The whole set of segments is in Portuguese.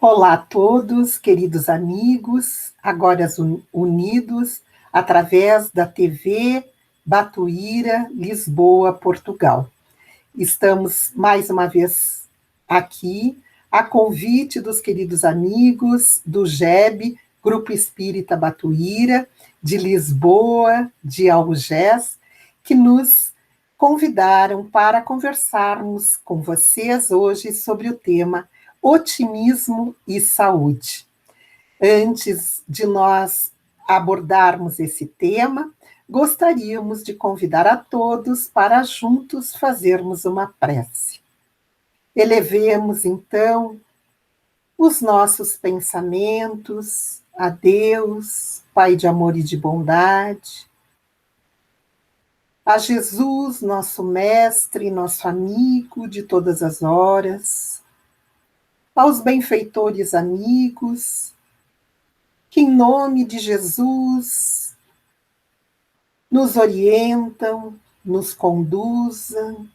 Olá a todos, queridos amigos, agora unidos através da TV Batuíra, Lisboa, Portugal. Estamos mais uma vez aqui, a convite dos queridos amigos do GEB, Grupo Espírita Batuíra, de Lisboa, de Algés, que nos convidaram para conversarmos com vocês hoje sobre o tema otimismo e saúde. Antes de nós abordarmos esse tema, gostaríamos de convidar a todos para juntos fazermos uma prece. Elevemos, então, os nossos pensamentos a Deus, Pai de amor e de bondade, a Jesus, nosso mestre, nosso amigo de todas as horas, aos benfeitores amigos, que em nome de Jesus nos orientam, nos conduzam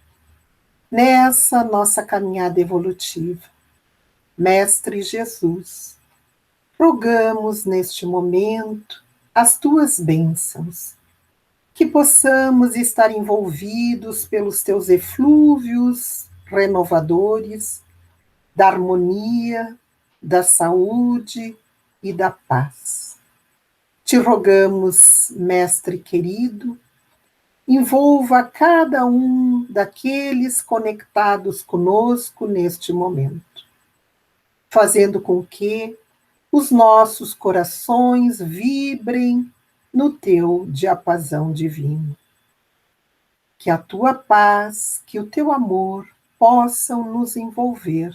nessa nossa caminhada evolutiva. Mestre Jesus, rogamos neste momento as tuas bênçãos, que possamos estar envolvidos pelos teus eflúvios renovadores, da harmonia, da saúde e da paz. Te rogamos, Mestre querido, envolva cada um daqueles conectados conosco neste momento, fazendo com que os nossos corações vibrem no teu diapasão divino. Que a tua paz, que o teu amor possam nos envolver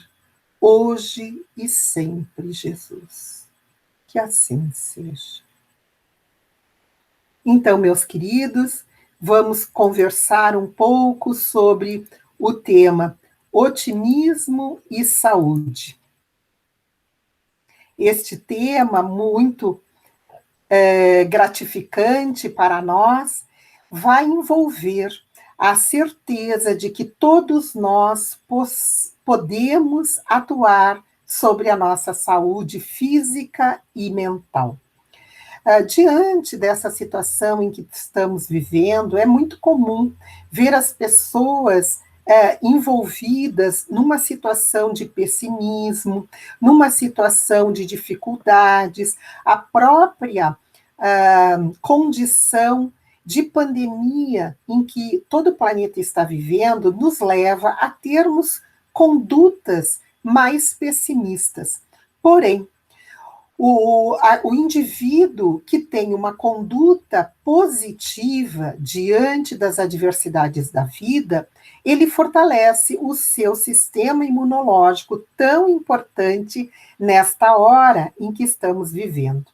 hoje e sempre, Jesus. Que assim seja. Então, meus queridos, vamos conversar um pouco sobre o tema otimismo e saúde. Este tema muito gratificante para nós vai envolver a certeza de que todos nós podemos atuar sobre a nossa saúde física e mental. Diante dessa situação em que estamos vivendo, é muito comum ver as pessoas envolvidas numa situação de pessimismo, numa situação de dificuldades, a própria condição de pandemia em que todo o planeta está vivendo nos leva a termos condutas mais pessimistas. Porém, o indivíduo que tem uma conduta positiva diante das adversidades da vida, ele fortalece o seu sistema imunológico, tão importante nesta hora em que estamos vivendo.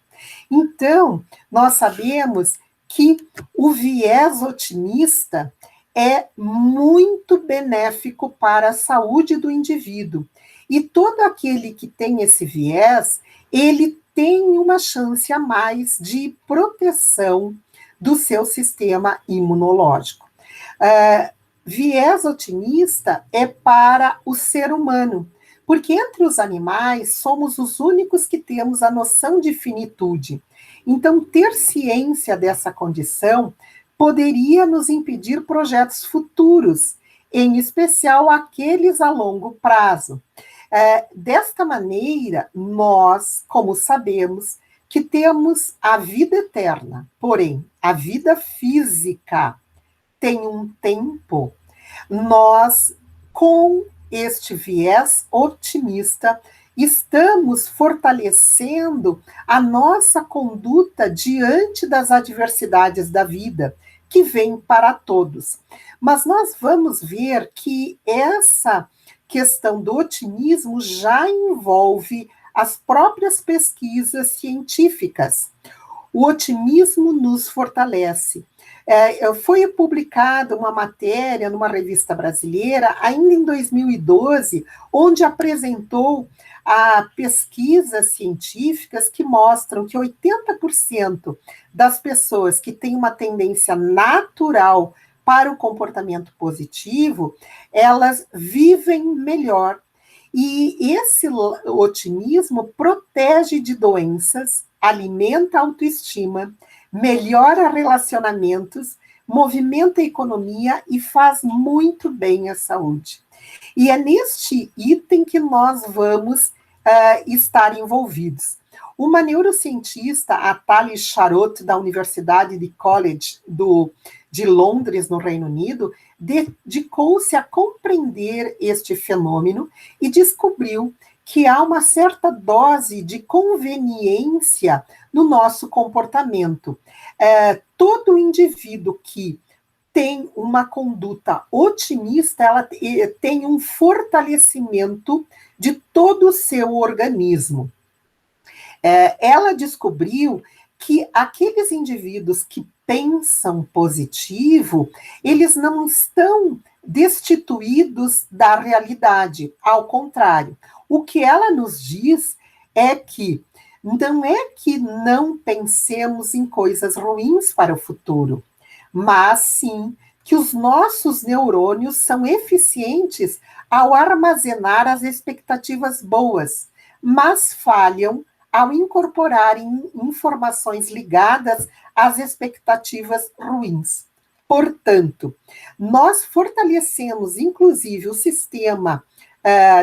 Então, nós sabemos que o viés otimista é muito benéfico para a saúde do indivíduo. E todo aquele que tem esse viés, ele tem uma chance a mais de proteção do seu sistema imunológico. Viés otimista é para o ser humano, porque entre os animais somos os únicos que temos a noção de finitude. Então, ter ciência dessa condição poderia nos impedir projetos futuros, em especial aqueles a longo prazo. Desta maneira, nós, como sabemos, que temos a vida eterna, porém, a vida física tem um tempo, nós, com este viés otimista, estamos fortalecendo a nossa conduta diante das adversidades da vida, que vem para todos. Mas nós vamos ver que essa questão do otimismo já envolve as próprias pesquisas científicas. O otimismo nos fortalece. Foi publicada uma matéria numa revista brasileira, ainda em 2012, onde apresentou pesquisas científicas que mostram que 80% das pessoas que têm uma tendência natural para o comportamento positivo, elas vivem melhor. E esse otimismo protege de doenças, alimenta a autoestima, melhora relacionamentos, movimenta a economia e faz muito bem à saúde. E é neste item que nós vamos estar envolvidos. Uma neurocientista, a Tali Sharot, da Universidade de College de Londres, no Reino Unido, dedicou-se a compreender este fenômeno e descobriu que há uma certa dose de conveniência no nosso comportamento. Todo indivíduo que tem uma conduta otimista, ela tem um fortalecimento de todo o seu organismo. Ela descobriu que aqueles indivíduos que pensam positivo, eles não estão destituídos da realidade, ao contrário. O que ela nos diz é que não é que não pensemos em coisas ruins para o futuro, mas sim que os nossos neurônios são eficientes ao armazenar as expectativas boas, mas falham ao incorporarem informações ligadas às expectativas ruins. Portanto, nós fortalecemos, inclusive, o sistema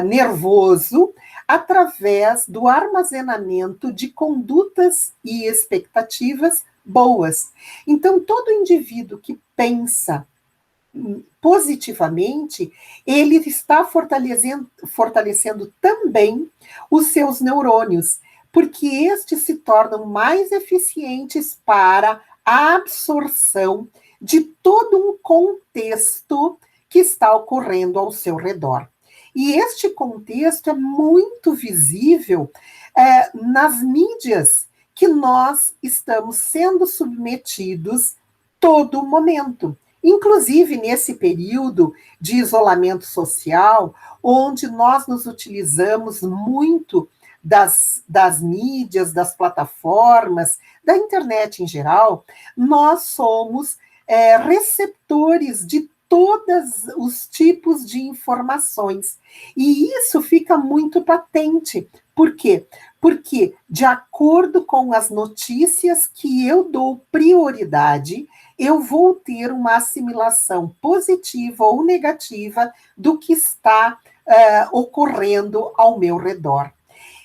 nervoso através do armazenamento de condutas e expectativas boas. Então, todo indivíduo que pensa positivamente, ele está fortalecendo também os seus neurônios, porque estes se tornam mais eficientes para a absorção de todo um contexto que está ocorrendo ao seu redor. E este contexto é muito visível nas mídias que nós estamos sendo submetidos todo momento. Inclusive nesse período de isolamento social, onde nós nos utilizamos muito das mídias, das plataformas, da internet em geral, nós somos receptores de todos os tipos de informações. E isso fica muito patente. Por quê? Porque, de acordo com as notícias que eu dou prioridade, eu vou ter uma assimilação positiva ou negativa do que está ocorrendo ao meu redor.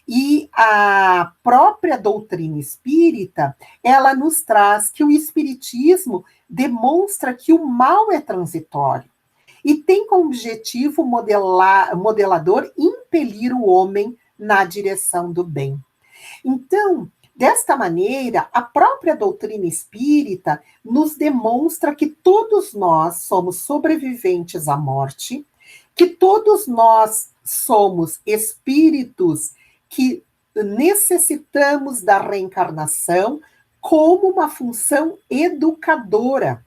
E a própria doutrina espírita, ela nos traz que o espiritismo demonstra que o mal é transitório e tem como objetivo modelador impelir o homem na direção do bem. Então, desta maneira, a própria doutrina espírita nos demonstra que todos nós somos sobreviventes à morte, que todos nós somos espíritos que necessitamos da reencarnação como uma função educadora.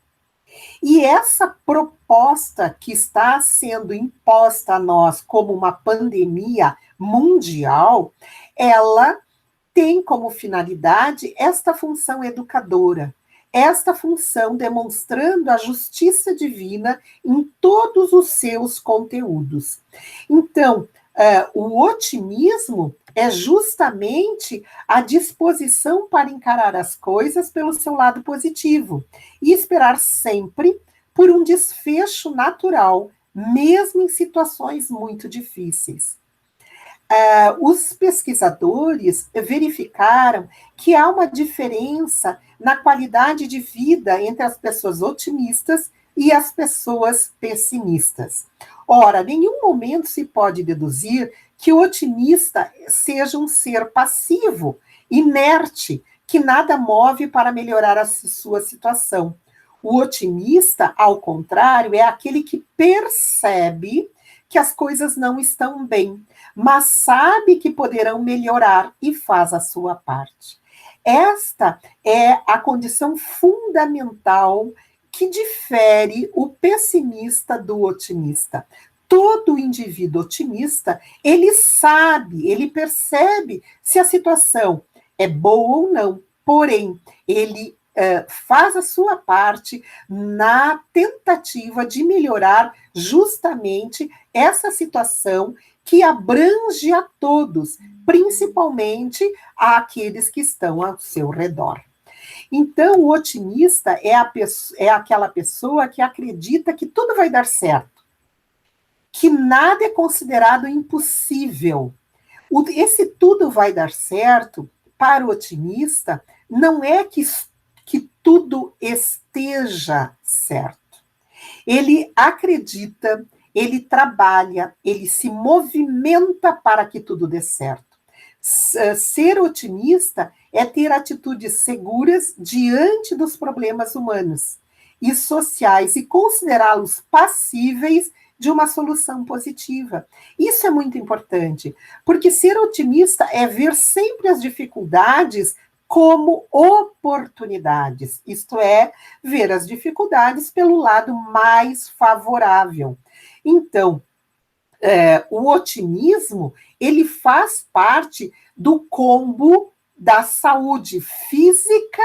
E essa proposta que está sendo imposta a nós como uma pandemia mundial, ela tem como finalidade esta função educadora, esta função demonstrando a justiça divina em todos os seus conteúdos. Então, o otimismo é justamente a disposição para encarar as coisas pelo seu lado positivo e esperar sempre por um desfecho natural, mesmo em situações muito difíceis. Os pesquisadores verificaram que há uma diferença na qualidade de vida entre as pessoas otimistas e as pessoas pessimistas. Ora, em nenhum momento se pode deduzir que o otimista seja um ser passivo, inerte, que nada move para melhorar a sua situação. O otimista, ao contrário, é aquele que percebe que as coisas não estão bem, mas sabe que poderão melhorar e faz a sua parte. Esta é a condição fundamental que difere o pessimista do otimista. Todo indivíduo otimista, ele sabe, ele percebe se a situação é boa ou não, porém, ele faz a sua parte na tentativa de melhorar justamente essa situação que abrange a todos, principalmente àqueles que estão ao seu redor. Então, o otimista é aquela pessoa que acredita que tudo vai dar certo, que nada é considerado impossível. Esse tudo vai dar certo, para o otimista, não é que tudo esteja certo. Ele acredita, ele trabalha, ele se movimenta para que tudo dê certo. Ser otimista é ter atitudes seguras diante dos problemas humanos e sociais e considerá-los passíveis de uma solução positiva. Isso é muito importante, porque ser otimista é ver sempre as dificuldades como oportunidades, isto é, ver as dificuldades pelo lado mais favorável. Então, o otimismo, ele faz parte do combo da saúde física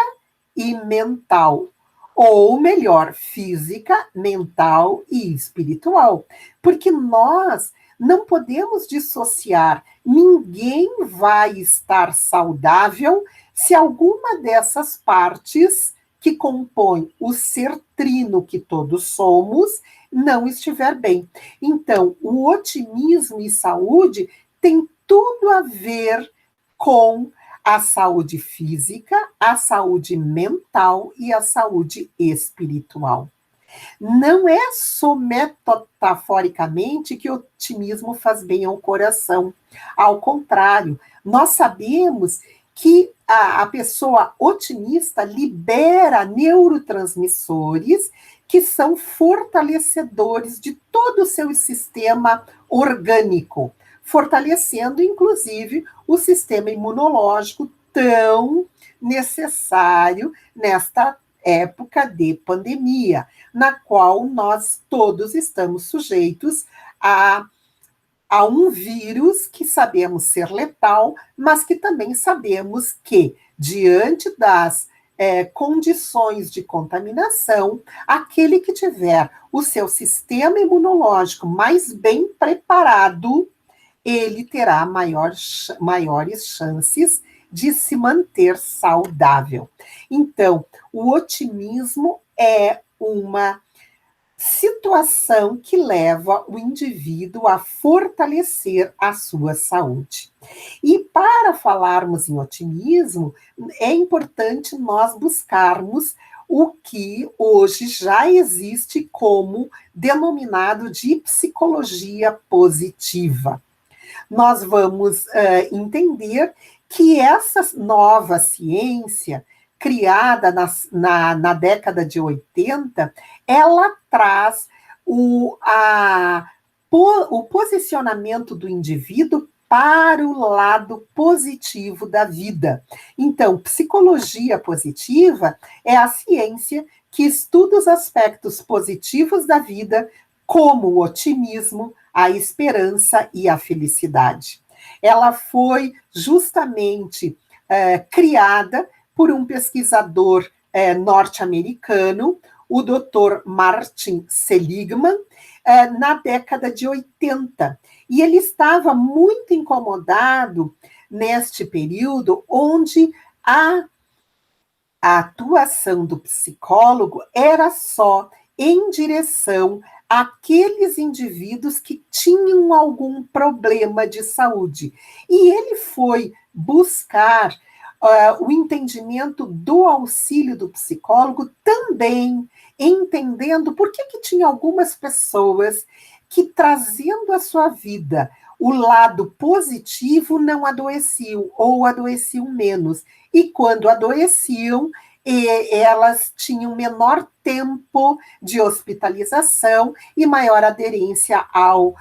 e mental, ou melhor, física, mental e espiritual, porque nós não podemos dissociar, ninguém vai estar saudável se alguma dessas partes que compõem o ser trino que todos somos não estiver bem. Então, o otimismo e saúde tem tudo a ver com a saúde física, a saúde mental e a saúde espiritual. Não é só metaforicamente que o otimismo faz bem ao coração. Ao contrário, nós sabemos que a pessoa otimista libera neurotransmissores que são fortalecedores de todo o seu sistema orgânico, fortalecendo, inclusive, o sistema imunológico tão necessário nesta época de pandemia, na qual nós todos estamos sujeitos a um vírus que sabemos ser letal, mas que também sabemos que, diante das condições de contaminação, aquele que tiver o seu sistema imunológico mais bem preparado, ele terá maiores chances de se manter saudável. Então, o otimismo é uma situação que leva o indivíduo a fortalecer a sua saúde. E para falarmos em otimismo, é importante nós buscarmos o que hoje já existe como denominado de psicologia positiva. Nós vamos entender que essa nova ciência, criada na década de 80, ela traz o posicionamento do indivíduo para o lado positivo da vida. Então, psicologia positiva é a ciência que estuda os aspectos positivos da vida, como o otimismo, a esperança e a felicidade. Ela foi justamente criada por um pesquisador norte-americano, o Dr. Martin Seligman, na década de 80. E ele estava muito incomodado neste período onde a atuação do psicólogo era só em direção àqueles indivíduos que tinham algum problema de saúde. E ele foi buscar o entendimento do auxílio do psicólogo também, entendendo por que tinha algumas pessoas que, trazendo à sua vida o lado positivo, não adoeciam, ou adoeciam menos. E quando adoeciam, elas tinham menor tempo de hospitalização e maior aderência ao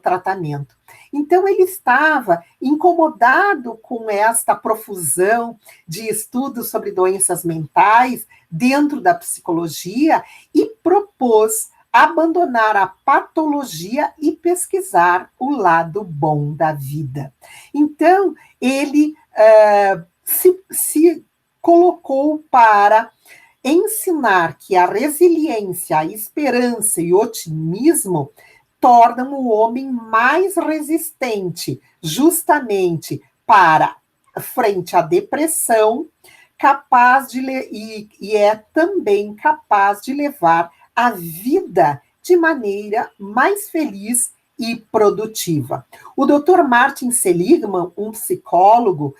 tratamento. Então, ele estava incomodado com esta profusão de estudos sobre doenças mentais dentro da psicologia e propôs abandonar a patologia e pesquisar o lado bom da vida. Então, ele se colocou para ensinar que a resiliência, a esperança e o otimismo tornam o homem mais resistente, justamente para frente à depressão, capaz de e é também capaz de levar a vida de maneira mais feliz e produtiva. O Dr. Martin Seligman, um psicólogo,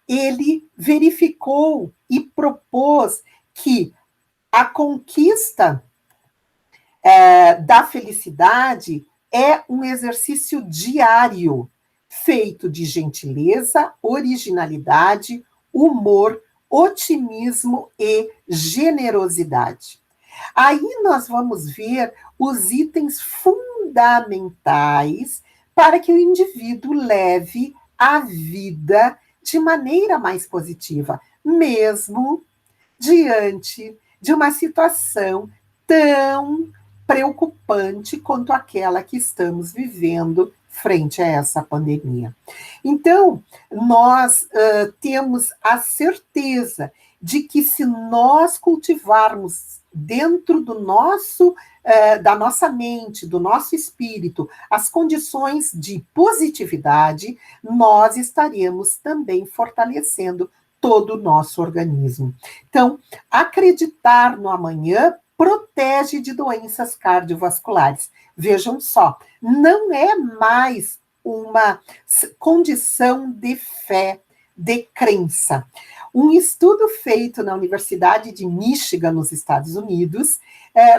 ele verificou e propôs que a conquista da felicidade é um exercício diário, feito de gentileza, originalidade, humor, otimismo e generosidade. Aí nós vamos ver os itens fundamentais para que o indivíduo leve a vida de maneira mais positiva, mesmo diante de uma situação tão preocupante quanto aquela que estamos vivendo frente a essa pandemia. Então, nós temos a certeza de que se nós cultivarmos dentro do da nossa mente, do nosso espírito, as condições de positividade, nós estaremos também fortalecendo todo o nosso organismo. Então, acreditar no amanhã protege de doenças cardiovasculares. Vejam só, não é mais uma condição de fé, de crença. Um estudo feito na Universidade de Michigan, nos Estados Unidos,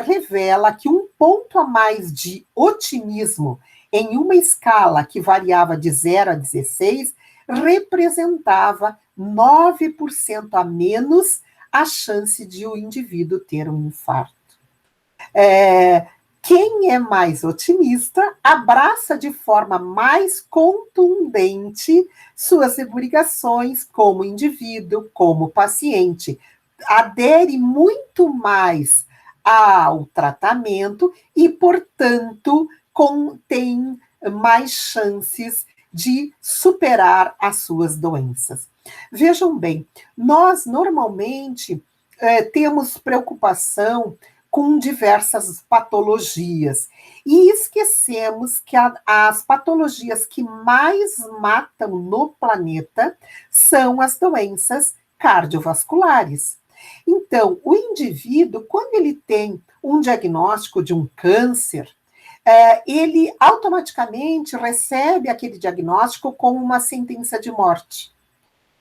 revela que um ponto a mais de otimismo em uma escala que variava de 0 a 16 representava 9% a menos a chance de o indivíduo ter um infarto. Quem é mais otimista abraça de forma mais contundente suas obrigações como indivíduo, como paciente, adere muito mais ao tratamento e, portanto, tem mais chances de superar as suas doenças. Vejam bem, nós normalmente temos preocupação com diversas patologias e esquecemos que as patologias que mais matam no planeta são as doenças cardiovasculares. Então, o indivíduo, quando ele tem um diagnóstico de um câncer, ele automaticamente recebe aquele diagnóstico como uma sentença de morte.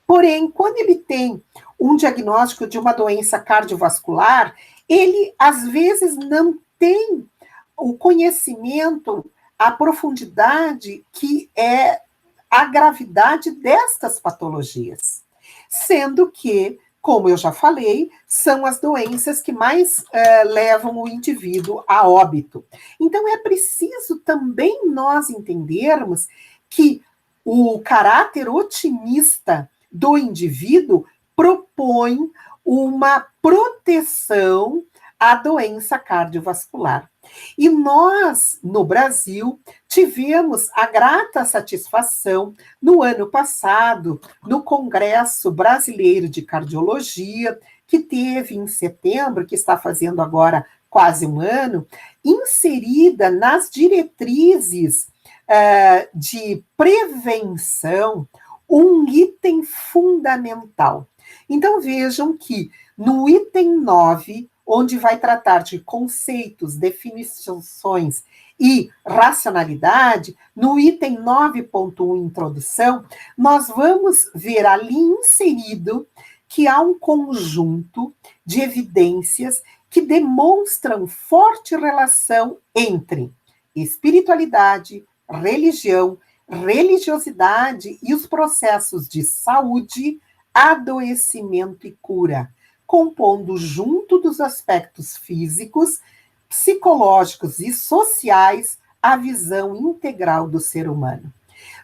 Porém, quando ele tem um diagnóstico de uma doença cardiovascular, ele, às vezes, não tem o conhecimento, a profundidade que é a gravidade destas patologias. Sendo que, como eu já falei, são as doenças que mais levam o indivíduo a óbito. Então, é preciso também nós entendermos que o caráter otimista do indivíduo propõe uma proteção à doença cardiovascular. E nós, no Brasil, tivemos a grata satisfação, no ano passado, no Congresso Brasileiro de Cardiologia, que teve em setembro, que está fazendo agora quase um ano, inserida nas diretrizes de prevenção, um item fundamental. Então, vejam que no item 9, onde vai tratar de conceitos, definições e racionalidade, no item 9.1, introdução, nós vamos ver ali inserido que há um conjunto de evidências que demonstram forte relação entre espiritualidade, religião, religiosidade e os processos de saúde, adoecimento e cura, compondo junto dos aspectos físicos, psicológicos e sociais a visão integral do ser humano.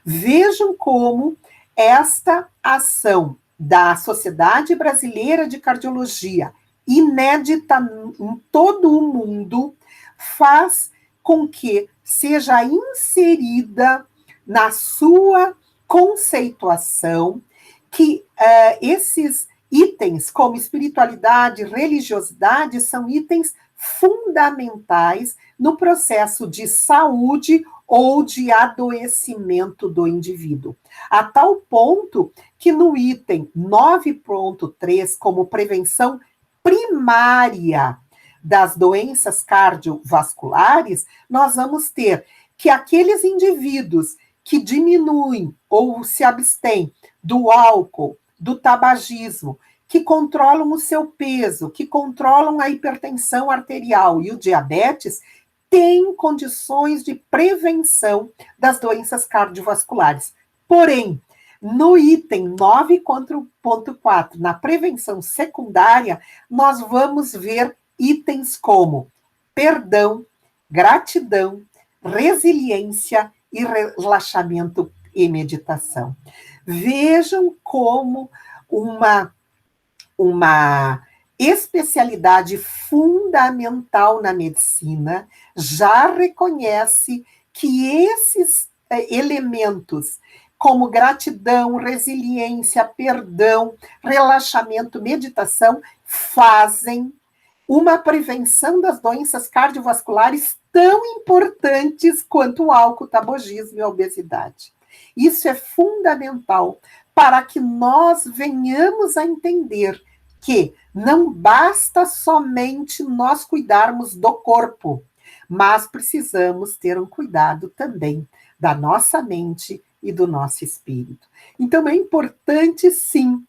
Vejam como esta ação da Sociedade Brasileira de Cardiologia, inédita em todo o mundo, faz com que seja inserida na sua conceituação que esses itens, como espiritualidade, religiosidade, são itens fundamentais no processo de saúde ou de adoecimento do indivíduo. A tal ponto que no item 9.3, como prevenção primária das doenças cardiovasculares, nós vamos ter que aqueles indivíduos que diminuem ou se abstêm do álcool, do tabagismo, que controlam o seu peso, que controlam a hipertensão arterial e o diabetes, têm condições de prevenção das doenças cardiovasculares. Porém, no item 9.4, na prevenção secundária, nós vamos ver itens como perdão, gratidão, resiliência e relaxamento e meditação. Vejam como uma especialidade fundamental na medicina já reconhece que esses elementos, como gratidão, resiliência, perdão, relaxamento, meditação, fazem uma prevenção das doenças cardiovasculares tão importantes quanto o álcool, o tabagismo e a obesidade. Isso é fundamental para que nós venhamos a entender que não basta somente nós cuidarmos do corpo, mas precisamos ter um cuidado também da nossa mente e do nosso espírito. Então é importante, sim,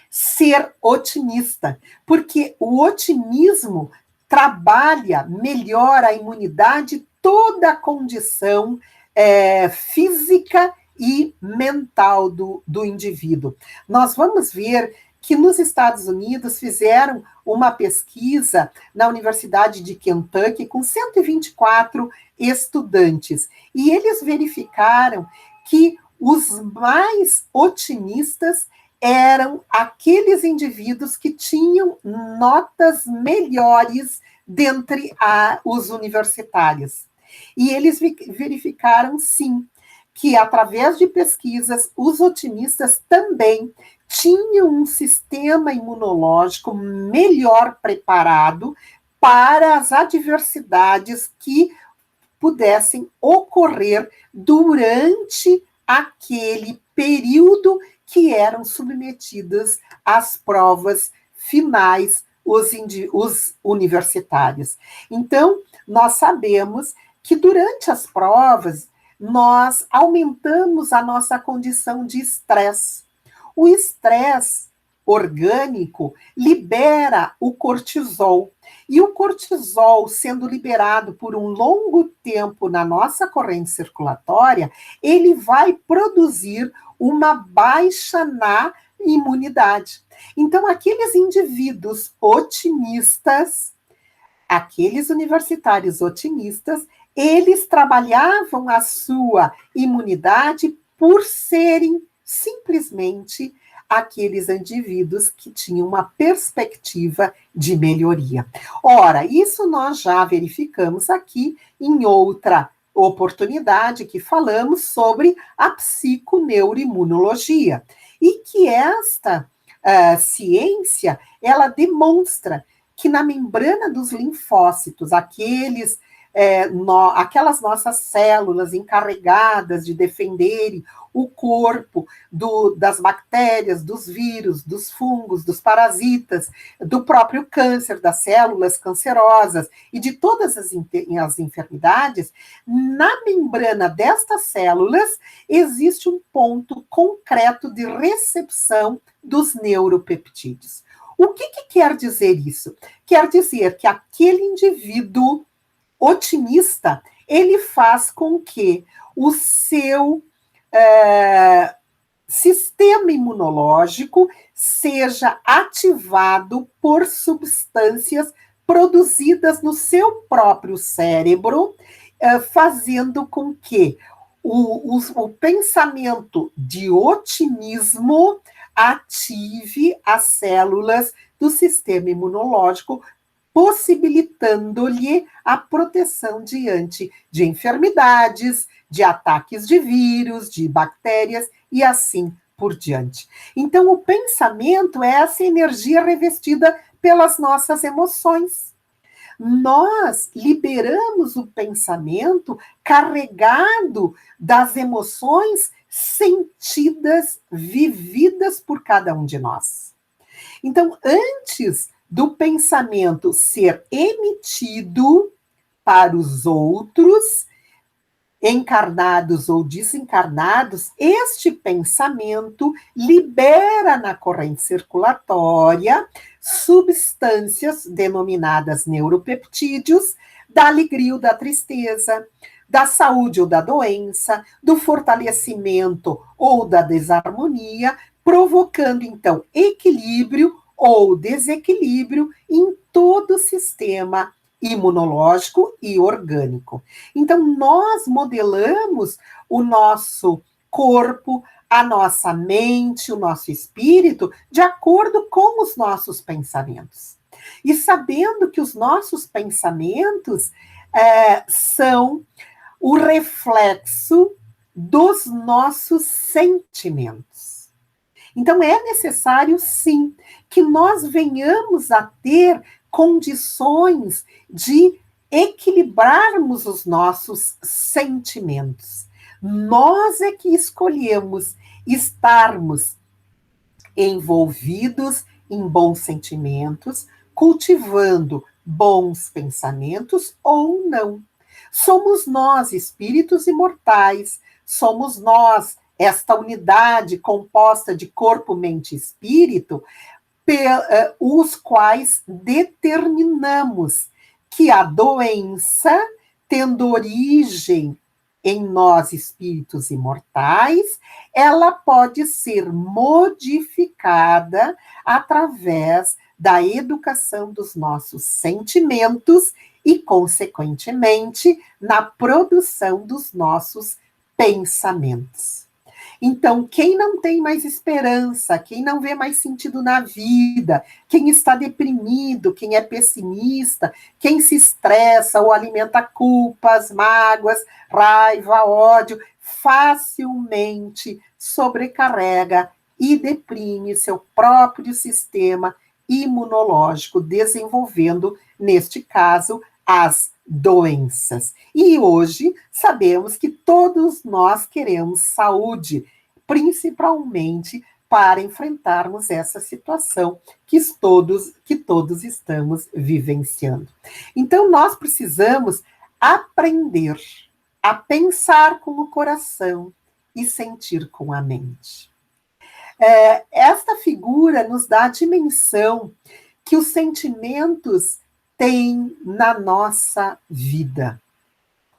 ser otimista, porque o otimismo trabalha, melhora a imunidade, toda a condição física e mental do indivíduo. Nós vamos ver que nos Estados Unidos fizeram uma pesquisa na Universidade de Kentucky com 124 estudantes, e eles verificaram que os mais otimistas eram aqueles indivíduos que tinham notas melhores dentre os universitários. E eles verificaram, sim, que através de pesquisas, os otimistas também tinham um sistema imunológico melhor preparado para as adversidades que pudessem ocorrer durante aquele período que eram submetidos às provas finais, os universitários. Então, nós sabemos que durante as provas, nós aumentamos a nossa condição de estresse. O estresse orgânico libera o cortisol, e o cortisol, sendo liberado por um longo tempo na nossa corrente circulatória, ele vai produzir uma baixa na imunidade. Então, aqueles indivíduos otimistas, aqueles universitários otimistas, eles trabalhavam a sua imunidade por serem simplesmente aqueles indivíduos que tinham uma perspectiva de melhoria. Ora, isso nós já verificamos aqui em outra oportunidade que falamos sobre a psiconeuroimunologia, e que esta ciência, ela demonstra que na membrana dos linfócitos, aquelas nossas células encarregadas de defenderem o corpo das bactérias, dos vírus, dos fungos, dos parasitas, do próprio câncer, das células cancerosas e de todas as enfermidades, na membrana destas células existe um ponto concreto de recepção dos neuropeptídeos. O que quer dizer isso? Quer dizer que aquele indivíduo otimista, ele faz com que o seu sistema imunológico seja ativado por substâncias produzidas no seu próprio cérebro, fazendo com que o pensamento de otimismo ative as células do sistema imunológico, possibilitando-lhe a proteção diante de enfermidades, de ataques de vírus, de bactérias e assim por diante. Então, o pensamento é essa energia revestida pelas nossas emoções. nós liberamos o pensamento carregado das emoções sentidas, vividas por cada um de nós. Então, antes do pensamento ser emitido para os outros, encarnados ou desencarnados, este pensamento libera na corrente circulatória substâncias denominadas neuropeptídeos da alegria ou da tristeza, da saúde ou da doença, do fortalecimento ou da desarmonia, provocando então equilíbrio ou desequilíbrio em todo o sistema imunológico e orgânico. Então, nós modelamos o nosso corpo, a nossa mente, o nosso espírito, de acordo com os nossos pensamentos. E sabendo que os nossos pensamentos são o reflexo dos nossos sentimentos. Então, é necessário, sim, que nós venhamos a ter condições de equilibrarmos os nossos sentimentos. Nós é que escolhemos estarmos envolvidos em bons sentimentos, cultivando bons pensamentos ou não. Somos nós, espíritos imortais, somos nós, esta unidade composta de corpo, mente e espírito, os quais determinamos que a doença, tendo origem em nós, espíritos imortais, ela pode ser modificada através da educação dos nossos sentimentos e, consequentemente, na produção dos nossos pensamentos. Então, quem não tem mais esperança, quem não vê mais sentido na vida, quem está deprimido, quem é pessimista, quem se estressa ou alimenta culpas, mágoas, raiva, ódio, facilmente sobrecarrega e deprime seu próprio sistema imunológico, desenvolvendo, neste caso, as doenças. E hoje sabemos que todos nós queremos saúde, principalmente para enfrentarmos essa situação que todos estamos vivenciando. Então, nós precisamos aprender a pensar com o coração e sentir com a mente. Esta figura nos dá a dimensão que os sentimentos têm na nossa vida.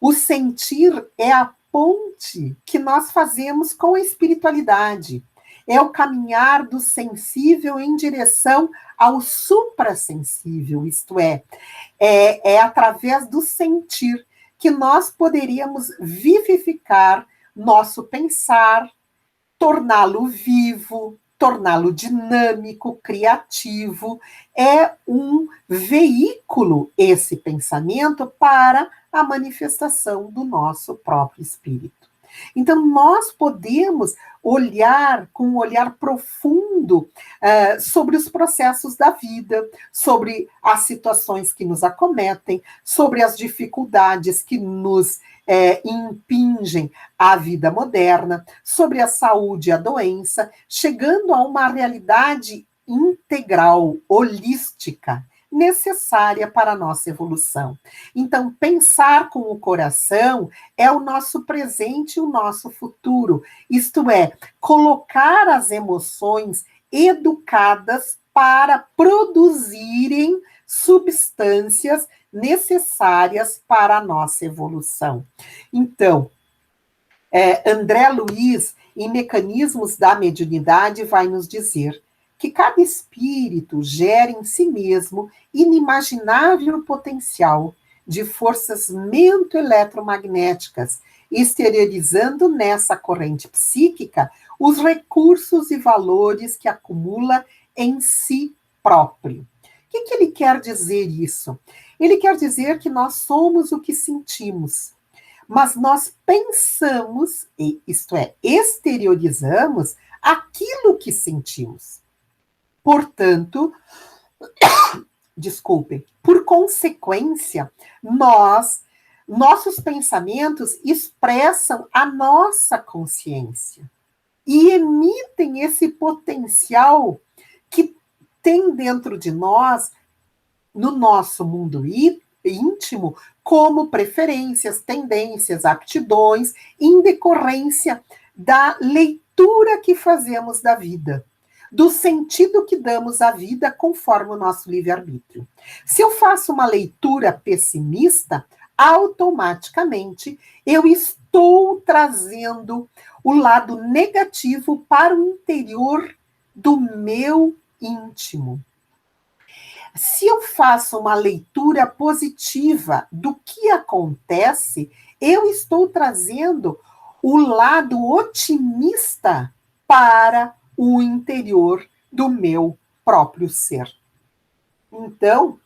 O sentir é a ponte que nós fazemos com a espiritualidade. É o caminhar do sensível em direção ao suprassensível, isto é através do sentir que nós poderíamos vivificar nosso pensar, torná-lo vivo, torná-lo dinâmico, criativo. É um veículo, esse pensamento, para a manifestação do nosso próprio espírito. Então, nós podemos olhar com um olhar profundo sobre os processos da vida, sobre as situações que nos acometem, sobre as dificuldades que nos impingem a vida moderna, sobre a saúde e a doença, chegando a uma realidade integral, holística, necessária para a nossa evolução. Então, pensar com o coração é o nosso presente e o nosso futuro, isto é, colocar as emoções educadas para produzirem substâncias necessárias para a nossa evolução. Então, André Luiz, em Mecanismos da Mediunidade, vai nos dizer que cada espírito gera em si mesmo inimaginável potencial de forças mento-eletromagnéticas, exteriorizando nessa corrente psíquica os recursos e valores que acumula em si próprio. O que ele quer dizer isso? Ele quer dizer que nós somos o que sentimos, mas nós pensamos, isto é, exteriorizamos aquilo que sentimos. Portanto, desculpem, por consequência, nossos pensamentos expressam a nossa consciência e emitem esse potencial que tem dentro de nós, no nosso mundo íntimo, como preferências, tendências, aptidões, em decorrência da leitura que fazemos da vida, do sentido que damos à vida conforme o nosso livre-arbítrio. Se eu faço uma leitura pessimista, automaticamente eu estou trazendo o lado negativo para o interior do meu íntimo. Se eu faço uma leitura positiva do que acontece, eu estou trazendo o lado otimista para o interior do meu próprio ser. Então,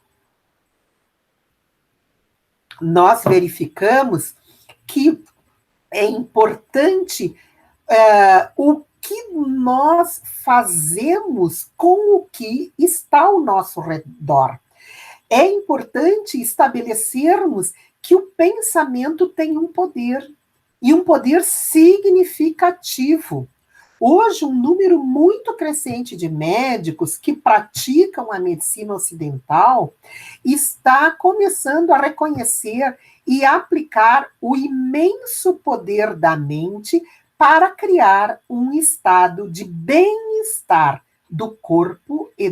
nós verificamos que é importante o que nós fazemos com o que está ao nosso redor. É importante estabelecermos que o pensamento tem um poder, e um poder significativo. Hoje, um número muito crescente de médicos que praticam a medicina ocidental está começando a reconhecer e aplicar o imenso poder da mente para criar um estado de bem-estar do corpo e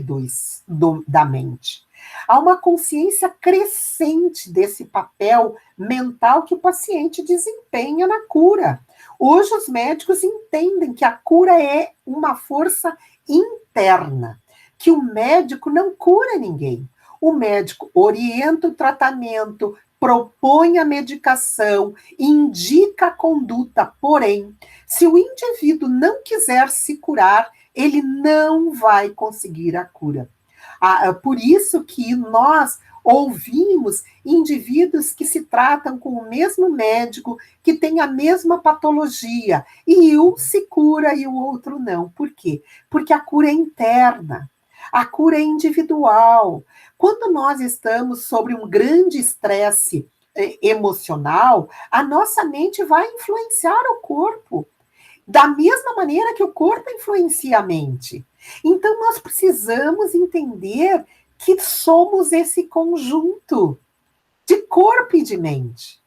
da mente. Há uma consciência crescente desse papel mental que o paciente desempenha na cura. Hoje os médicos entendem que a cura é uma força interna, que o médico não cura ninguém. O médico orienta o tratamento, propõe a medicação, indica a conduta, porém, se o indivíduo não quiser se curar, ele não vai conseguir a cura. Por isso que nós ouvimos indivíduos que se tratam com o mesmo médico, que tem a mesma patologia, e um se cura e o outro não. Por quê? Porque a cura é interna, a cura é individual. Quando nós estamos sobre um grande estresse emocional, a nossa mente vai influenciar o corpo, da mesma maneira que o corpo influencia a mente. Então, nós precisamos entender que somos esse conjunto de corpo e de mente.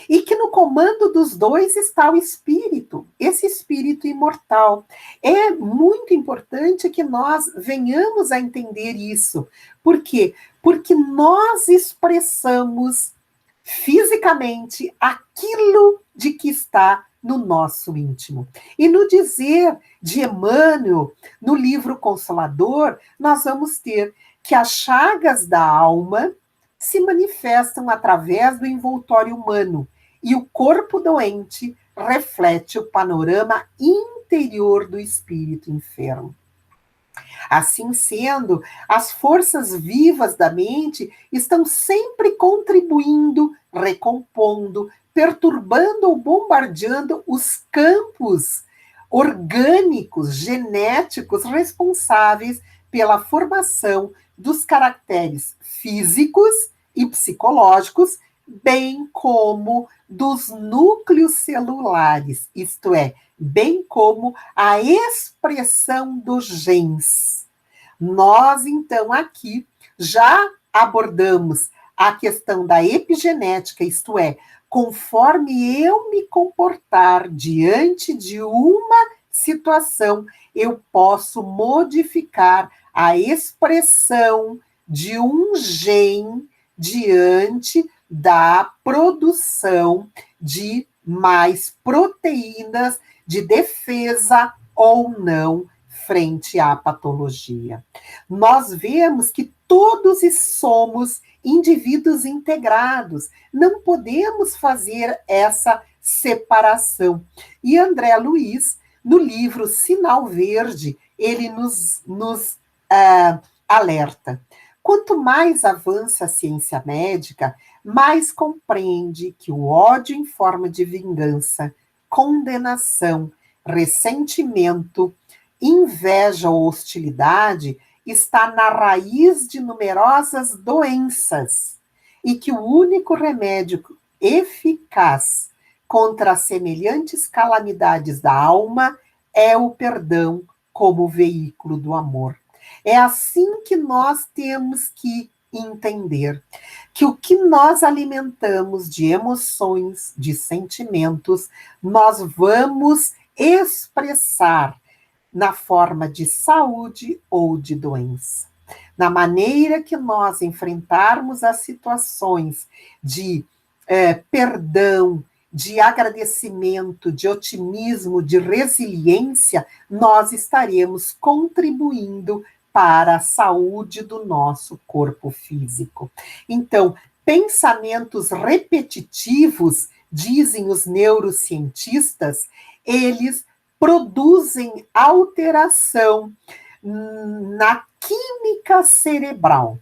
E que no comando dos dois está o espírito, esse espírito imortal. É muito importante que nós venhamos a entender isso. Por quê? Porque nós expressamos fisicamente aquilo de que está no nosso íntimo. E no dizer de Emmanuel, no livro Consolador, nós vamos ter que as chagas da alma se manifestam através do envoltório humano, e o corpo doente reflete o panorama interior do espírito enfermo. Assim sendo, as forças vivas da mente estão sempre contribuindo, recompondo, perturbando ou bombardeando os campos orgânicos, genéticos responsáveis pela formação dos caracteres físicos e psicológicos, bem como dos núcleos celulares, isto é, bem como a expressão dos genes. Nós, então, aqui já abordamos a questão da epigenética, isto é, conforme eu me comportar diante de uma situação, eu posso modificar a expressão de um gene diante da produção de mais proteínas de defesa ou não frente à patologia. Nós vemos que todos somos indivíduos integrados, não podemos fazer essa separação. E André Luiz, no livro Sinal Verde, ele nos alerta. Quanto mais avança a ciência médica, mais compreende que o ódio em forma de vingança, condenação, ressentimento, inveja ou hostilidade está na raiz de numerosas doenças e que o único remédio eficaz contra as semelhantes calamidades da alma é o perdão como veículo do amor. É assim que nós temos que entender que o que nós alimentamos de emoções, de sentimentos, nós vamos expressar na forma de saúde ou de doença. Na maneira que nós enfrentarmos as situações de perdão, de agradecimento, de otimismo, de resiliência, nós estaremos contribuindo para a saúde do nosso corpo físico. Então, pensamentos repetitivos, dizem os neurocientistas, eles produzem alteração na química cerebral,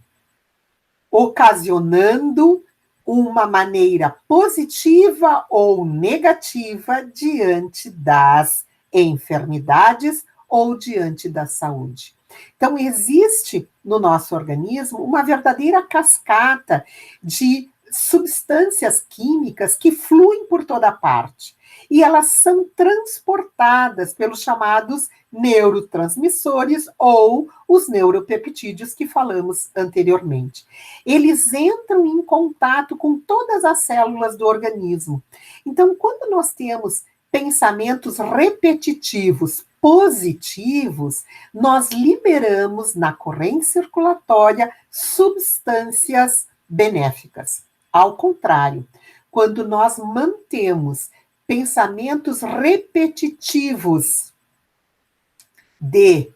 ocasionando uma maneira positiva ou negativa diante das enfermidades ou diante da saúde. Então, existe no nosso organismo uma verdadeira cascata de substâncias químicas que fluem por toda parte. E elas são transportadas pelos chamados neurotransmissores ou os neuropeptídeos que falamos anteriormente. Eles entram em contato com todas as células do organismo. Então, quando nós temos pensamentos repetitivos, positivos, nós liberamos na corrente circulatória substâncias benéficas. Ao contrário, quando nós mantemos pensamentos repetitivos de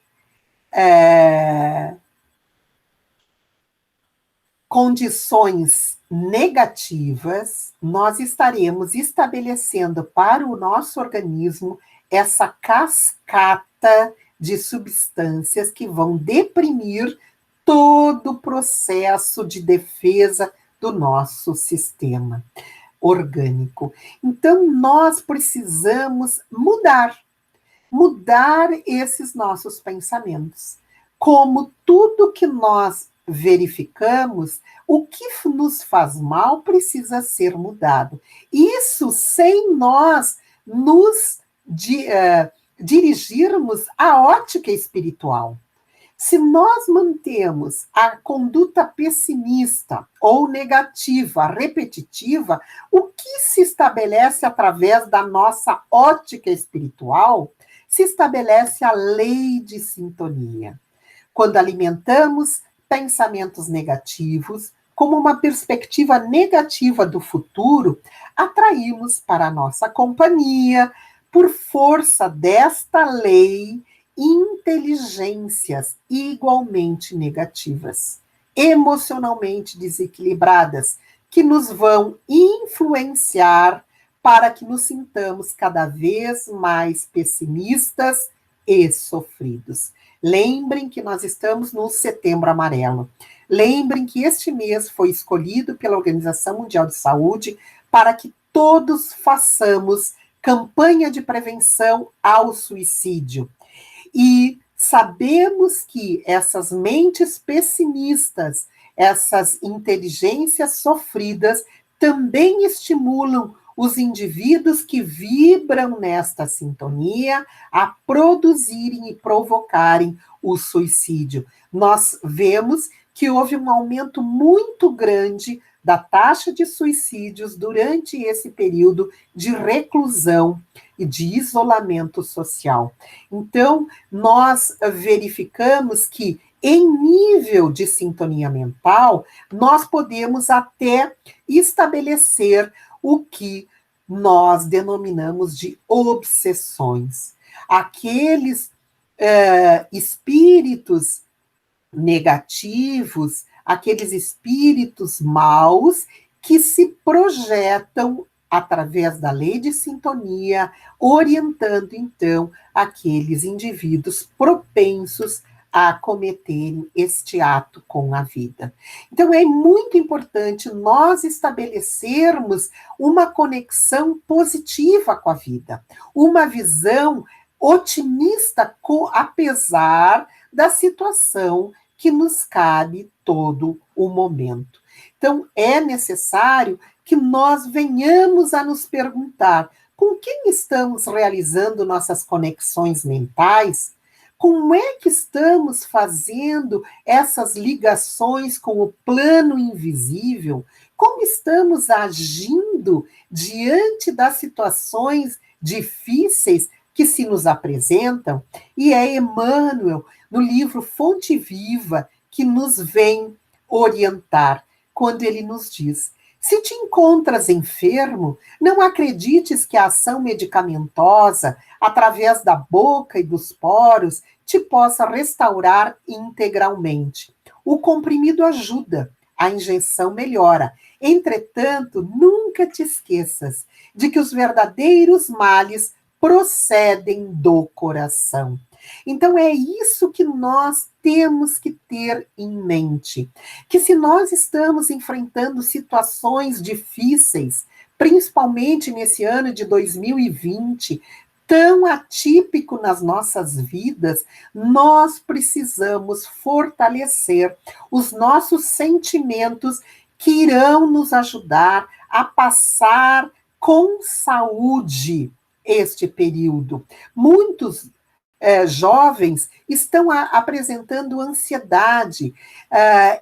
condições negativas, nós estaremos estabelecendo para o nosso organismo essa cascata de substâncias que vão deprimir todo o processo de defesa do nosso sistema orgânico. Então, nós precisamos mudar esses nossos pensamentos. Como tudo que nós verificamos, o que nos faz mal precisa ser mudado. Isso sem nós nos dirigirmos à ótica espiritual. Se nós mantemos a conduta pessimista ou negativa, repetitiva, o que se estabelece através da nossa ótica espiritual? Se estabelece a lei de sintonia. Quando alimentamos pensamentos negativos, como uma perspectiva negativa do futuro, atraímos para a nossa companhia, por força desta lei, inteligências igualmente negativas, emocionalmente desequilibradas, que nos vão influenciar para que nos sintamos cada vez mais pessimistas e sofridos. Lembrem que nós estamos no Setembro Amarelo. Lembrem que este mês foi escolhido pela Organização Mundial de Saúde para que todos façamos campanha de prevenção ao suicídio. E sabemos que essas mentes pessimistas, essas inteligências sofridas, também estimulam os indivíduos que vibram nesta sintonia a produzirem e provocarem o suicídio. Nós vemos que houve um aumento muito grande da taxa de suicídios durante esse período de reclusão e de isolamento social. Então, nós verificamos que, em nível de sintonia mental, nós podemos até estabelecer o que nós denominamos de obsessões. Aqueles espíritos negativos, aqueles espíritos maus que se projetam através da lei de sintonia, orientando, então, aqueles indivíduos propensos a cometerem este ato com a vida. Então, é muito importante nós estabelecermos uma conexão positiva com a vida, uma visão otimista, apesar da situação que nos cabe todo o momento. Então, é necessário que nós venhamos a nos perguntar com quem estamos realizando nossas conexões mentais, como é que estamos fazendo essas ligações com o plano invisível, como estamos agindo diante das situações difíceis que se nos apresentam, e é Emmanuel, no livro Fonte Viva, que nos vem orientar, quando ele nos diz: se te encontras enfermo, não acredites que a ação medicamentosa, através da boca e dos poros, te possa restaurar integralmente. O comprimido ajuda, a injeção melhora. Entretanto, nunca te esqueças de que os verdadeiros males procedem do coração. Então é isso que nós temos que ter em mente, que se nós estamos enfrentando situações difíceis, principalmente nesse ano de 2020, tão atípico nas nossas vidas, nós precisamos fortalecer os nossos sentimentos que irão nos ajudar a passar com saúde este período. Muitos jovens estão apresentando ansiedade.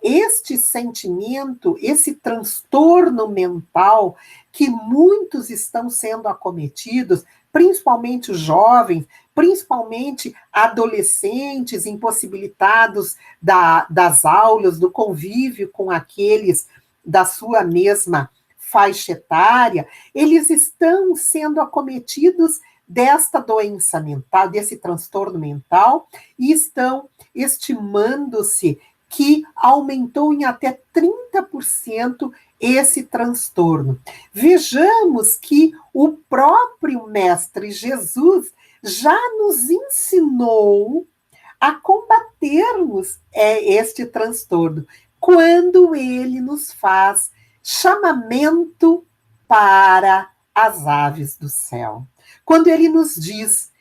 Este sentimento, esse transtorno mental que muitos estão sendo acometidos, principalmente os jovens, principalmente adolescentes impossibilitados das aulas, do convívio com aqueles da sua mesma faixa etária, eles estão sendo acometidos desta doença mental, desse transtorno mental, e estão estimando-se que aumentou em até 30% esse transtorno. Vejamos que o próprio Mestre Jesus já nos ensinou a combatermos este transtorno, quando ele nos faz chamamento para as aves do céu. Quando ele nos diz: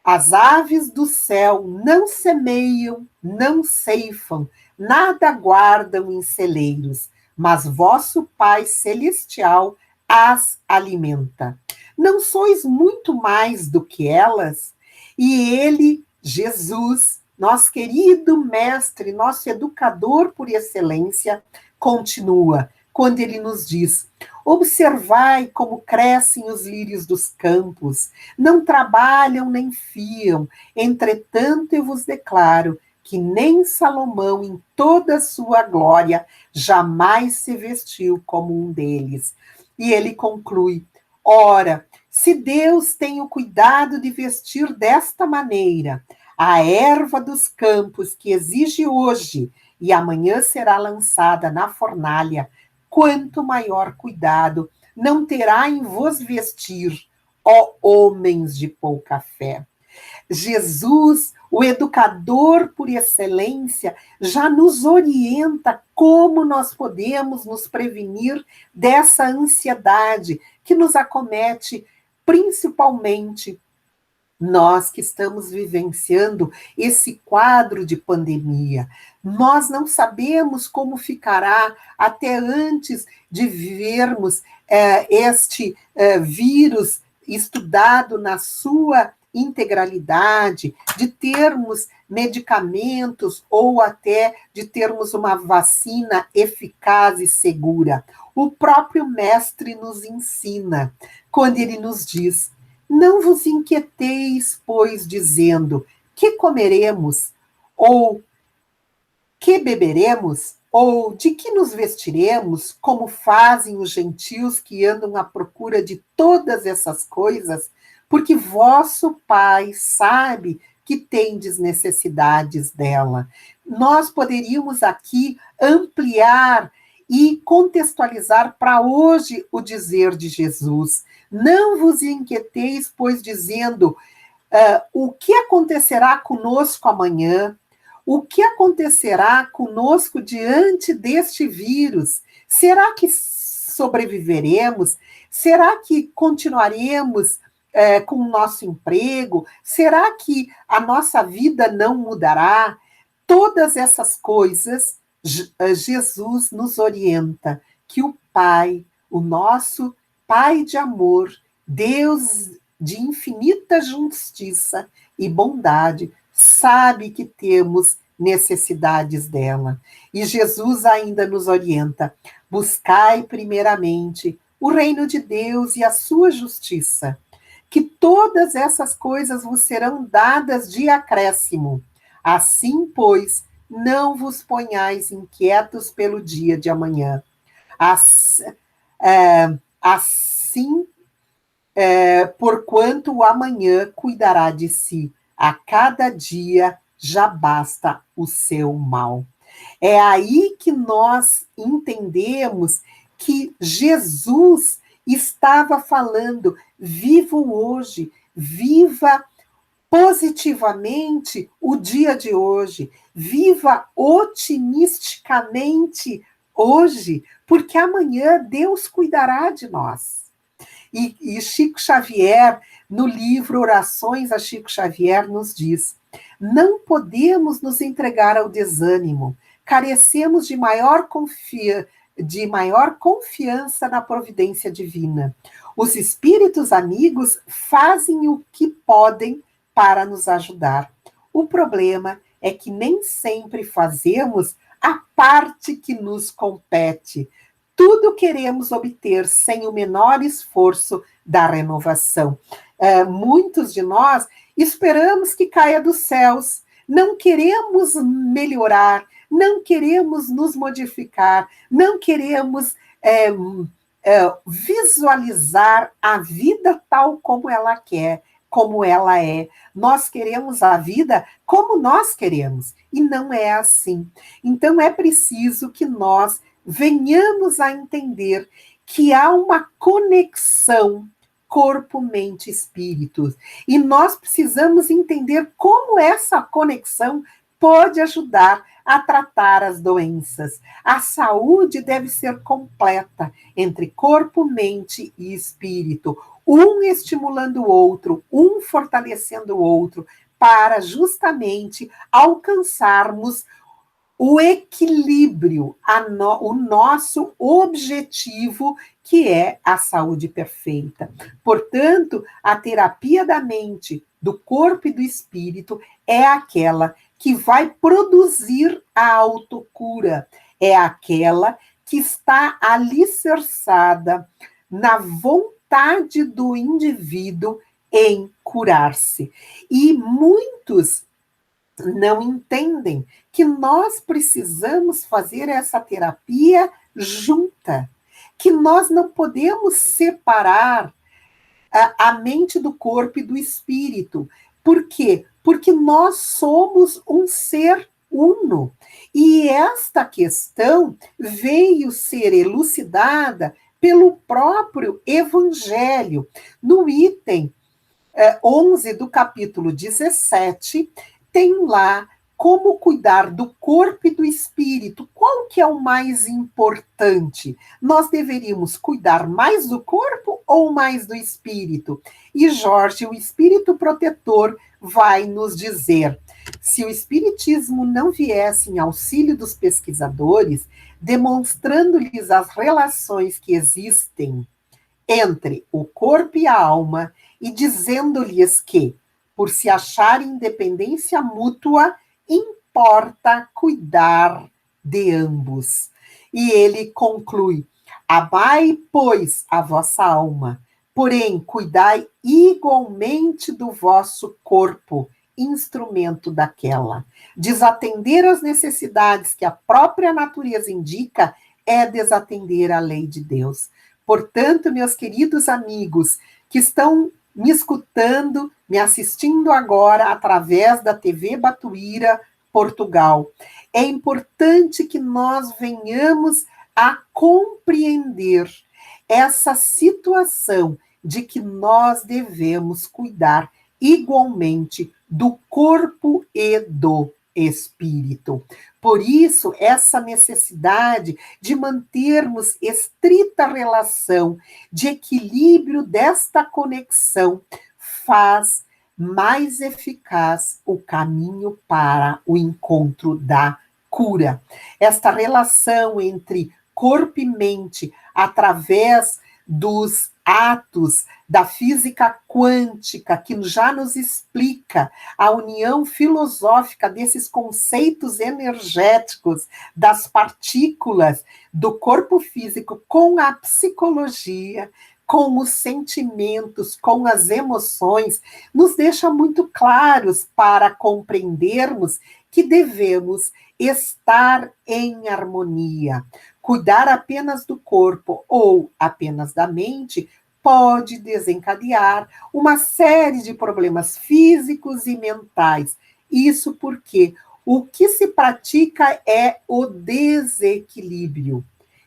as aves do céu não semeiam, não ceifam, nada guardam em celeiros, mas vosso Pai Celestial as alimenta. Não sois muito mais do que elas? E ele, Jesus, nosso querido mestre, nosso educador por excelência, continua, quando ele nos diz: observai como crescem os lírios dos campos, não trabalham nem fiam, entretanto eu vos declaro que nem Salomão, em toda a sua glória, jamais se vestiu como um deles. E ele conclui: ora, se Deus tem o cuidado de vestir desta maneira a erva dos campos, que exige hoje e amanhã será lançada na fornalha, quanto maior cuidado não terá em vos vestir, ó homens de pouca fé. Jesus, o educador por excelência, já nos orienta como nós podemos nos prevenir dessa ansiedade que nos acomete, principalmente nós que estamos vivenciando esse quadro de pandemia. Nós não sabemos como ficará até antes de vermos este vírus estudado na sua integralidade, de termos medicamentos ou até de termos uma vacina eficaz e segura. O próprio mestre nos ensina, quando ele nos diz: não vos inquieteis, pois, dizendo: que comeremos? Ou que beberemos? Ou de que nos vestiremos? Como fazem os gentios que andam à procura de todas essas coisas? Porque vosso Pai sabe que tendes necessidades dela. Nós poderíamos aqui ampliar e contextualizar para hoje o dizer de Jesus: não vos inquieteis, pois, dizendo o que acontecerá conosco amanhã, o que acontecerá conosco diante deste vírus? Será que sobreviveremos? Será que continuaremos com o nosso emprego? Será que a nossa vida não mudará? todas essas coisas, Jesus nos orienta que o Pai, o nosso Pai de amor, Deus de infinita justiça e bondade, sabe que temos necessidades dela. E Jesus ainda nos orienta: buscai primeiramente o reino de Deus e a sua justiça, que todas essas coisas vos serão dadas de acréscimo. Assim, pois, não vos ponhais inquietos pelo dia de amanhã. Assim, porquanto o amanhã cuidará de si, a cada dia já basta o seu mal. É aí que nós entendemos que Jesus estava falando: viva o hoje, viva positivamente o dia de hoje, viva otimisticamente hoje, porque amanhã Deus cuidará de nós. E Chico Xavier, no livro Orações a Chico Xavier, nos diz: não podemos nos entregar ao desânimo, carecemos de maior confiança na providência divina. Os espíritos amigos fazem o que podem para nos ajudar. O problema é que nem sempre fazemos a parte que nos compete. Tudo queremos obter sem o menor esforço da renovação. Muitos de nós esperamos que caia dos céus, não queremos melhorar, não queremos nos modificar, não queremos visualizar a vida tal como ela quer, como ela é. Nós queremos a vida como nós queremos, e não é assim. Então é preciso que nós venhamos a entender que há uma conexão corpo, mente, espírito. E nós precisamos entender como essa conexão pode ajudar a tratar as doenças. A saúde deve ser completa entre corpo, mente e espírito, um estimulando o outro, um fortalecendo o outro, para justamente alcançarmos o equilíbrio, o nosso objetivo, que é a saúde perfeita. Portanto, a terapia da mente, do corpo e do espírito é aquela que vai produzir a autocura, é aquela que está alicerçada na vontade do indivíduo em curar-se. E muitos não entendem que nós precisamos fazer essa terapia junta, que nós não podemos separar a mente do corpo e do espírito. Por quê? Porque nós somos um ser uno. E esta questão veio ser elucidada pelo próprio Evangelho. No item 11 do capítulo 17, tem lá como cuidar do corpo e do espírito. Qual que é o mais importante? Nós deveríamos cuidar mais do corpo ou mais do espírito? E Jorge, o espírito protetor, vai nos dizer: se o espiritismo não viesse em auxílio dos pesquisadores, demonstrando-lhes as relações que existem entre o corpo e a alma, e dizendo-lhes que, por se achar independência mútua, importa cuidar de ambos. E ele conclui: amai, pois, a vossa alma, porém cuidai igualmente do vosso corpo, instrumento daquela. Desatender às necessidades que a própria natureza indica é desatender a lei de Deus. Portanto, meus queridos amigos que estão me escutando, me assistindo agora através da TV Batuíra, Portugal, é importante que nós venhamos a compreender essa situação de que nós devemos cuidar igualmente do corpo e do espírito. Por isso, essa necessidade de mantermos estrita relação, de equilíbrio desta conexão, faz mais eficaz o caminho para o encontro da cura. Esta relação entre corpo e mente, através dos atos da física quântica, que já nos explica a união filosófica desses conceitos energéticos, das partículas do corpo físico com a psicologia, com os sentimentos, com as emoções, nos deixa muito claros para compreendermos que devemos estar em harmonia. Cuidar apenas do corpo ou apenas da mente pode desencadear uma série de problemas físicos e mentais. Isso porque o que se pratica é o desequilíbrio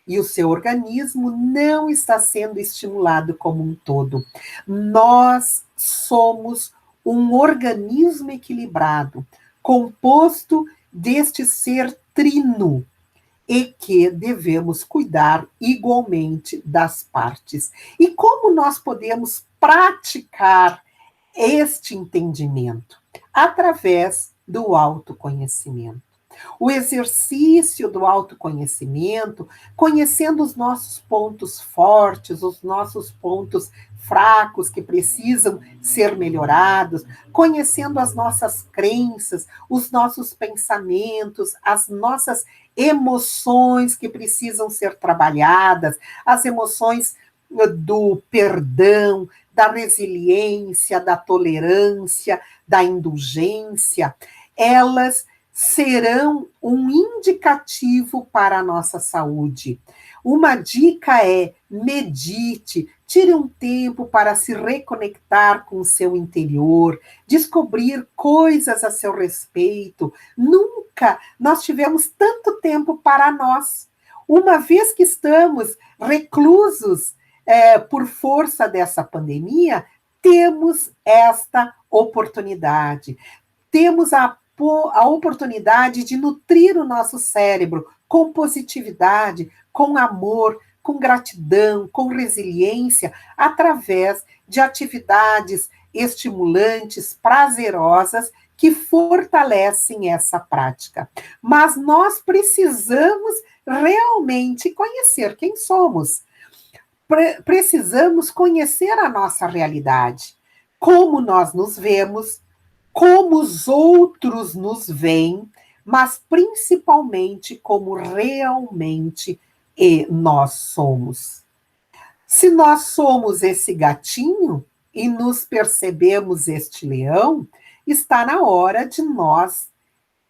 e o seu organismo não está sendo estimulado como um todo. Nós somos um organismo equilibrado, composto deste ser trino, e que devemos cuidar igualmente das partes. E como nós podemos praticar este entendimento? Através do autoconhecimento. O exercício do autoconhecimento, conhecendo os nossos pontos fortes, os nossos pontos fracos que precisam ser melhorados, conhecendo as nossas crenças, os nossos pensamentos, as nossas emoções que precisam ser trabalhadas, as emoções do perdão, da resiliência, da tolerância, da indulgência, elas serão um indicativo para a nossa saúde. Uma dica é: medite, tire um tempo para se reconectar com o seu interior, descobrir coisas a seu respeito. Nunca nós tivemos tanto tempo para nós. Uma vez que estamos reclusos por força dessa pandemia, temos esta oportunidade. Temos a oportunidade de nutrir o nosso cérebro com positividade, com amor, com gratidão, com resiliência, através de atividades estimulantes, prazerosas, que fortalecem essa prática. Mas nós precisamos realmente conhecer quem somos. Precisamos conhecer a nossa realidade, como nós nos vemos, como os outros nos veem, mas principalmente como realmente nós somos. Se nós somos esse gatinho e nos percebemos este leão, está na hora de nós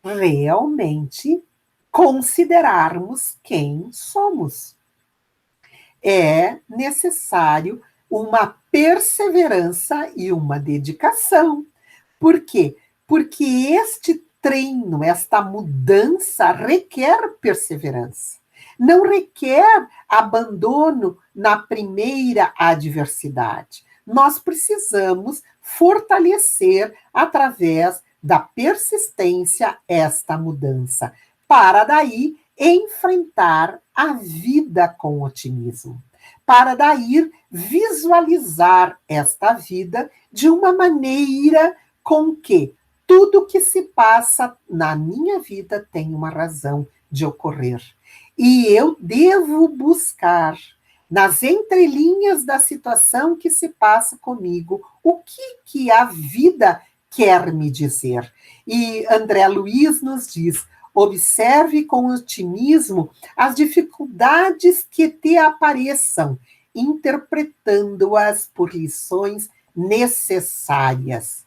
realmente considerarmos quem somos. É necessário uma perseverança e uma dedicação. Por quê? Porque este treino, esta mudança requer perseverança. Não requer abandono na primeira adversidade. Nós precisamos fortalecer através da persistência esta mudança, para daí enfrentar a vida com otimismo, para daí visualizar esta vida de uma maneira com que tudo que se passa na minha vida tem uma razão de ocorrer. E eu devo buscar, nas entrelinhas da situação que se passa comigo, o que a vida quer me dizer. E André Luiz nos diz: observe com otimismo as dificuldades que te apareçam, interpretando-as por lições necessárias.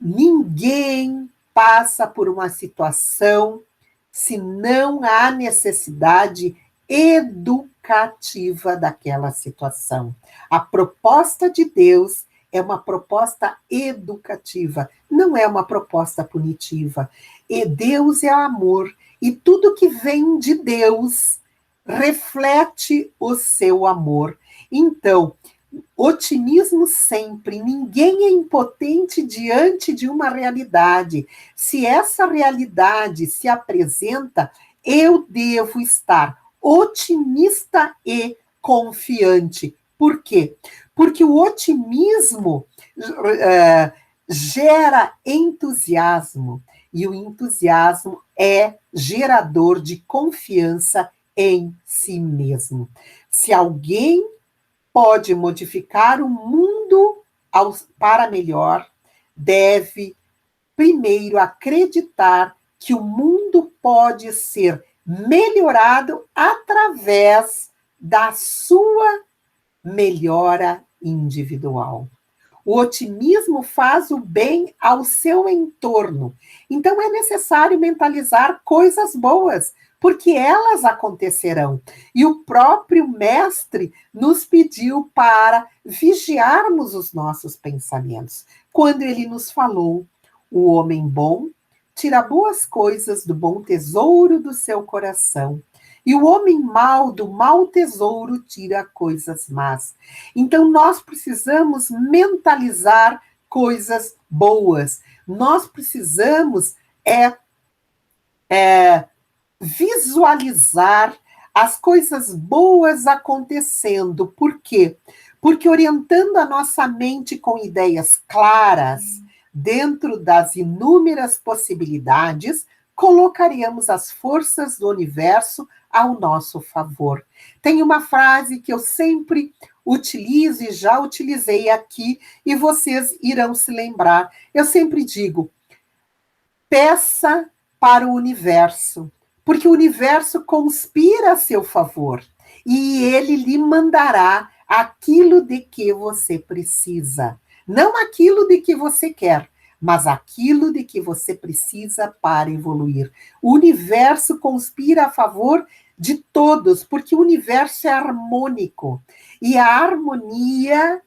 Ninguém passa por uma situação se não há necessidade educativa daquela situação. A proposta de Deus é uma proposta educativa, não é uma proposta punitiva. E Deus é amor, e tudo que vem de Deus reflete o seu amor. Então, otimismo sempre. Ninguém é impotente diante de uma realidade. Se essa realidade se apresenta, eu devo estar otimista e confiante. Por quê? Porque o otimismo gera entusiasmo, e o entusiasmo é gerador de confiança em si mesmo. Se alguém pode modificar o mundo para melhor, deve primeiro acreditar que o mundo pode ser melhorado através da sua melhora individual. O otimismo faz o bem ao seu entorno. Então é necessário mentalizar coisas boas, porque elas acontecerão. E o próprio mestre nos pediu para vigiarmos os nossos pensamentos. Quando ele nos falou: o homem bom tira boas coisas do bom tesouro do seu coração, e o homem mau do mau tesouro tira coisas más. Então, nós precisamos mentalizar coisas boas. Nós precisamos visualizar as coisas boas acontecendo. Por quê? Porque orientando a nossa mente com ideias claras, dentro das inúmeras possibilidades, colocaremos as forças do universo ao nosso favor. Tem uma frase que eu sempre utilizo e já utilizei aqui, e vocês irão se lembrar. Eu sempre digo: peça para o universo, porque o universo conspira a seu favor e ele lhe mandará aquilo de que você precisa. Não aquilo de que você quer, mas aquilo de que você precisa para evoluir. O universo conspira a favor de todos, porque o universo é harmônico. E a harmonia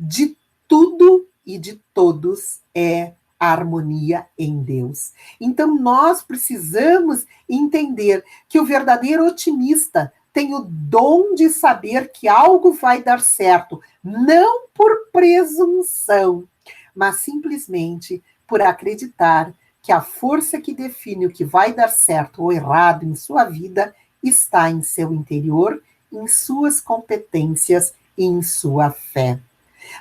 de tudo e de todos é a harmonia em Deus. Então, nós precisamos entender que o verdadeiro otimista tem o dom de saber que algo vai dar certo, não por presunção, mas simplesmente por acreditar que a força que define o que vai dar certo ou errado em sua vida está em seu interior, em suas competências e em sua fé.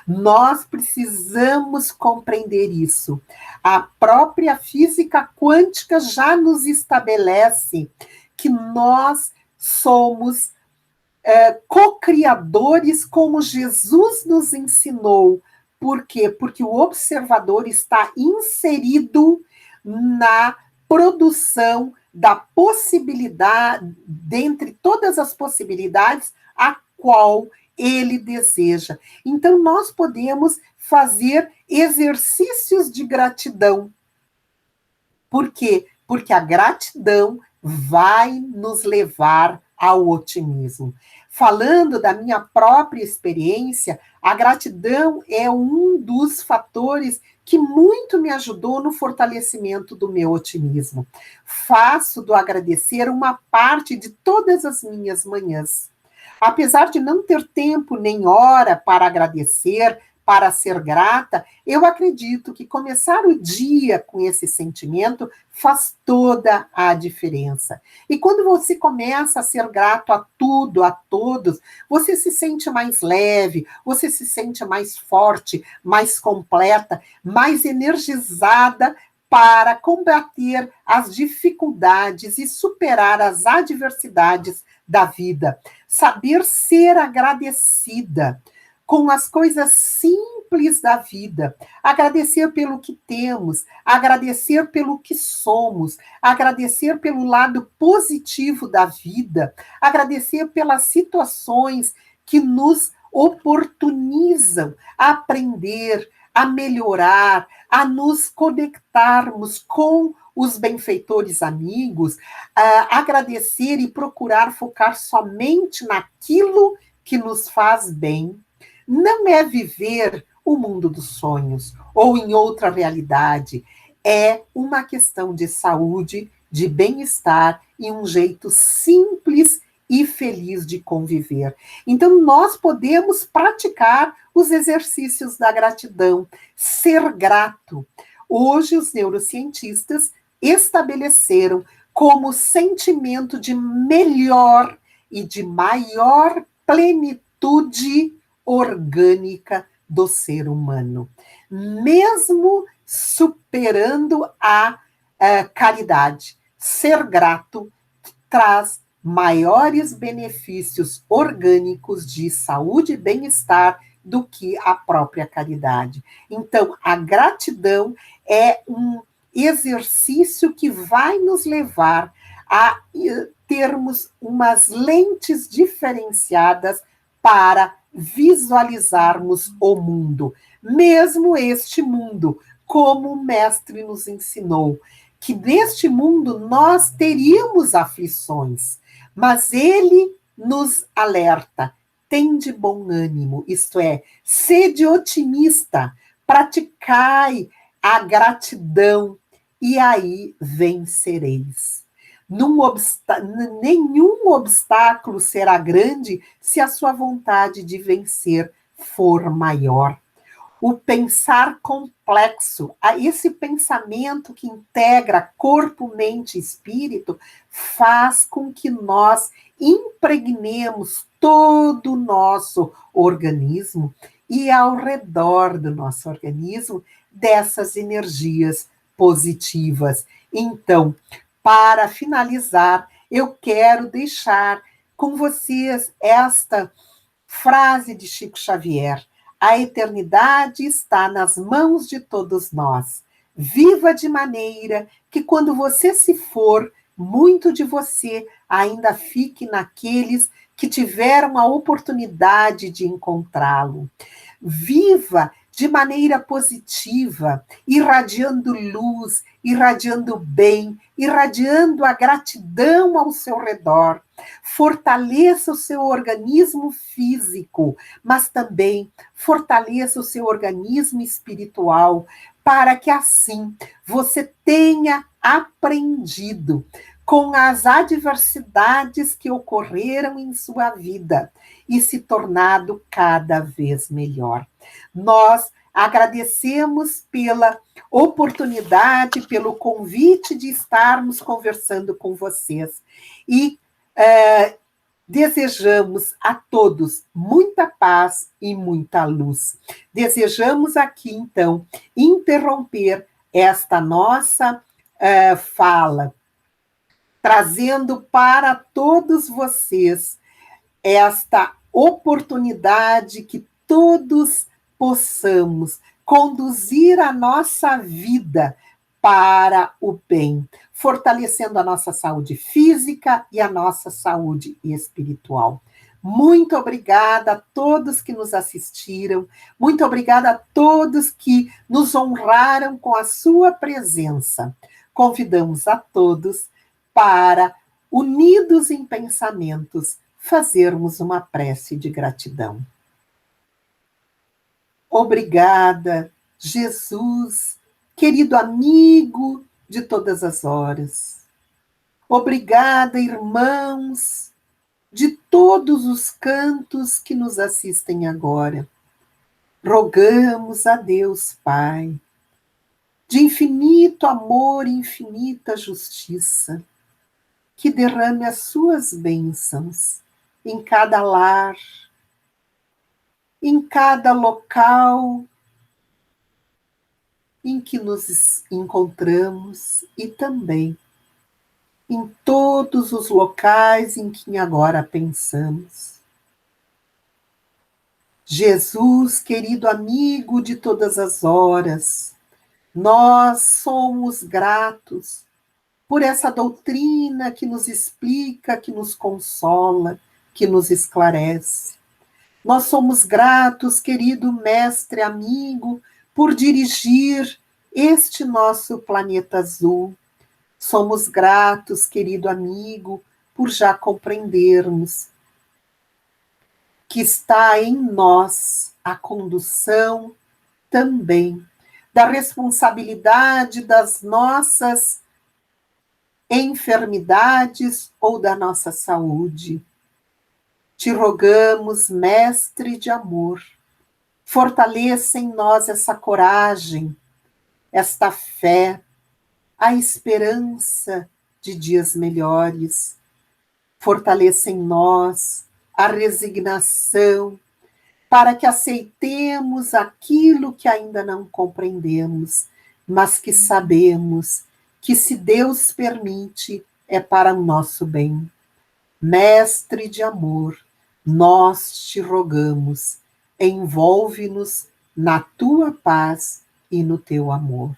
Nós precisamos compreender isso. A própria física quântica já nos estabelece que nós somos co-criadores, como Jesus nos ensinou. Por quê? Porque o observador está inserido na produção da possibilidade, dentre todas as possibilidades, a qual ele deseja. Então, nós podemos fazer exercícios de gratidão. Por quê? Porque a gratidão vai nos levar ao otimismo. Falando da minha própria experiência, a gratidão é um dos fatores que muito me ajudou no fortalecimento do meu otimismo. Faço do agradecer uma parte de todas as minhas manhãs. Apesar de não ter tempo nem hora para agradecer, para ser grata, eu acredito que começar o dia com esse sentimento faz toda a diferença. E quando você começa a ser grato a tudo, a todos, você se sente mais leve, você se sente mais forte, mais completa, mais energizada para combater as dificuldades e superar as adversidades da vida. Saber ser agradecida com as coisas simples da vida, agradecer pelo que temos, agradecer pelo que somos, agradecer pelo lado positivo da vida, agradecer pelas situações que nos oportunizam a aprender, a melhorar, a nos conectarmos com os benfeitores amigos, agradecer e procurar focar somente naquilo que nos faz bem. Não é viver o mundo dos sonhos ou em outra realidade. É uma questão de saúde, de bem-estar e um jeito simples e feliz de conviver. Então, nós podemos praticar os exercícios da gratidão, ser grato. Hoje, os neurocientistas estabeleceram como sentimento de melhor e de maior plenitude orgânica do ser humano. mesmo superando a caridade. Ser grato traz maiores benefícios orgânicos de saúde e bem-estar do que a própria caridade. Então, a gratidão é um exercício que vai nos levar a termos umas lentes diferenciadas para visualizarmos o mundo, mesmo este mundo, como o mestre nos ensinou, que neste mundo nós teríamos aflições, mas ele nos alerta: tende bom ânimo, isto é, sede otimista, praticai a gratidão e aí vencereis. Nenhum obstáculo será grande se a sua vontade de vencer for maior. O pensar complexo, esse pensamento que integra corpo, mente e espírito, faz com que nós impregnemos todo o nosso organismo e ao redor do nosso organismo dessas energias positivas. Então, para finalizar, eu quero deixar com vocês esta frase de Chico Xavier: a eternidade está nas mãos de todos nós. Viva de maneira que, quando você se for, muito de você ainda fique naqueles que tiveram a oportunidade de encontrá-lo. Viva de maneira positiva, irradiando luz, irradiando bem, irradiando a gratidão ao seu redor. Fortaleça o seu organismo físico, mas também fortaleça o seu organismo espiritual, para que assim você tenha aprendido com as adversidades que ocorreram em sua vida e se tornado cada vez melhor. Nós agradecemos pela oportunidade, pelo convite de estarmos conversando com vocês e desejamos a todos muita paz e muita luz. Desejamos aqui, então, interromper esta nossa fala, trazendo para todos vocês esta oportunidade que todos possamos conduzir a nossa vida para o bem, fortalecendo a nossa saúde física e a nossa saúde espiritual. Muito obrigada a todos que nos assistiram, muito obrigada a todos que nos honraram com a sua presença. Convidamos a todos para, unidos em pensamentos, fazermos uma prece de gratidão. Obrigada, Jesus, querido amigo de todas as horas. Obrigada, irmãos, de todos os cantos que nos assistem agora. Rogamos a Deus, Pai, de infinito amor e infinita justiça, que derrame as suas bênçãos em cada lar, em cada local em que nos encontramos e também em todos os locais em que agora pensamos. Jesus, querido amigo de todas as horas, nós somos gratos por essa doutrina que nos explica, que nos consola, que nos esclarece. Nós somos gratos, querido mestre amigo, por dirigir este nosso planeta azul. Somos gratos, querido amigo, por já compreendermos que está em nós a condução também da responsabilidade das nossas enfermidades ou da nossa saúde. Te rogamos, mestre de amor, fortaleça em nós essa coragem, esta fé, a esperança de dias melhores. Fortaleça em nós a resignação, para que aceitemos aquilo que ainda não compreendemos, mas que sabemos que, se Deus permite, é para o nosso bem. Mestre de amor, nós te rogamos, envolve-nos na tua paz e no teu amor.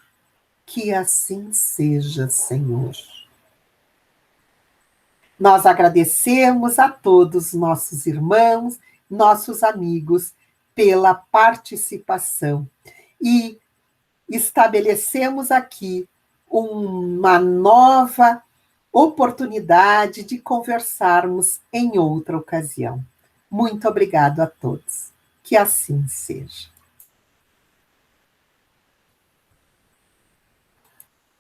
Que assim seja, Senhor. Nós agradecemos a todos nossos irmãos, nossos amigos, pela participação e estabelecemos aqui uma nova oportunidade de conversarmos em outra ocasião. Muito obrigado a todos. Que assim seja.